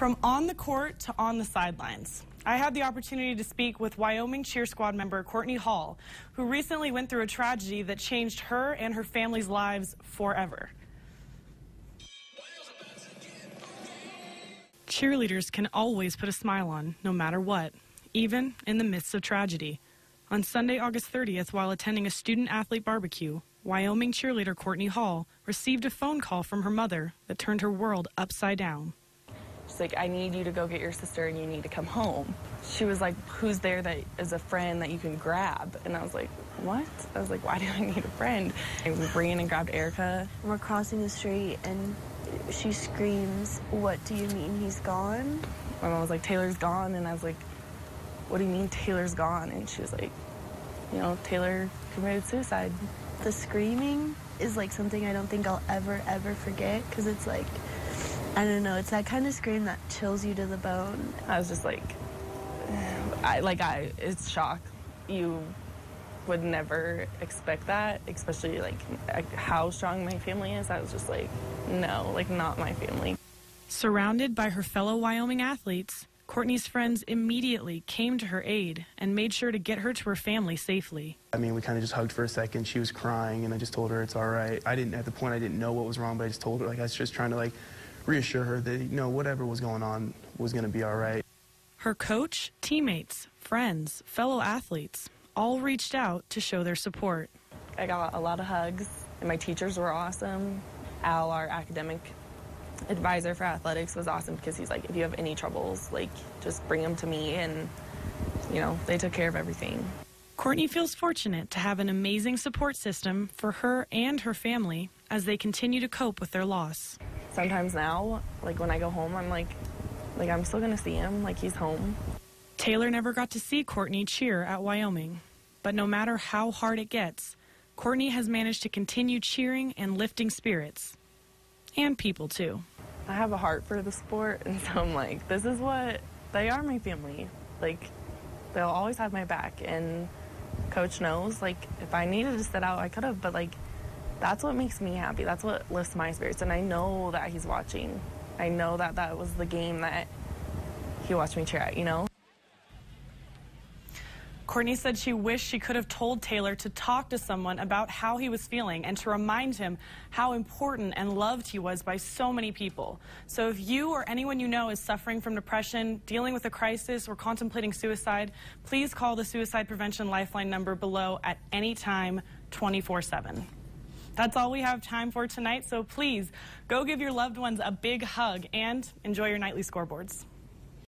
From on the court to on the sidelines, I had the opportunity to speak with Wyoming cheer squad member Courtney Hall, who recently went through a tragedy that changed her and her family's lives forever. Cheerleaders can always put a smile on, no matter what, even in the midst of tragedy. On Sunday, August 30th, while attending a student-athlete barbecue, Wyoming cheerleader Courtney Hall received a phone call from her mother that turned her world upside down. She's like, I need you to go get your sister and you need to come home. She was like, who's there that is a friend that you can grab? And I was like, what? I was like, why do I need a friend? And we ran and grabbed Erica. We're crossing the street and she screams, what do you mean he's gone? My mom was like, Taylor's gone. And I was like, what do you mean Taylor's gone? And she was like, you know, Taylor committed suicide. The screaming is like something I don't think I'll ever forget, because it's like, I don't know, it's that kind of scream that chills you to the bone. I was just like, it's shock. You would never expect that, especially like how strong my family is. I was just like, no, like not my family. Surrounded by her fellow Wyoming athletes, Courtney's friends immediately came to her aid and made sure to get her to her family safely. I mean, we kind of just hugged for a second. She was crying, and I just told her it's all right. At the point, I didn't know what was wrong, but I just told her, like, I was just trying to, like, reassure her that, you know, whatever was going on was going to be all right. Her coach, teammates, friends, fellow athletes all reached out to show their support. I got a lot of hugs, and my teachers were awesome. Al, our academic advisor for athletics, was awesome because he's like, if you have any troubles, like, just bring them to me, and, you know, they took care of everything. Courtney feels fortunate to have an amazing support system for her and her family as they continue to cope with their loss. Sometimes now, like when I go home, I'm like I'm still gonna see him, like he's home. Taylor never got to see Courtney cheer at Wyoming, but no matter how hard it gets, Courtney has managed to continue cheering and lifting spirits. And people too. I have a heart for the sport, and so I'm like, this is what, they are my family. Like, they'll always have my back, and Coach knows, like, if I needed to sit out, I could have, but like, that's what makes me happy. That's what lifts my spirits, and I know that he's watching. I know that that was the game that he watched me cheer at, you know? Courtney said she wished she could have told Taylor to talk to someone about how he was feeling and to remind him how important and loved he was by so many people. So if you or anyone you know is suffering from depression, dealing with a crisis, or contemplating suicide, please call the Suicide Prevention Lifeline number below at any time, 24/7. That's all we have time for tonight, so please go give your loved ones a big hug and enjoy your nightly scoreboards.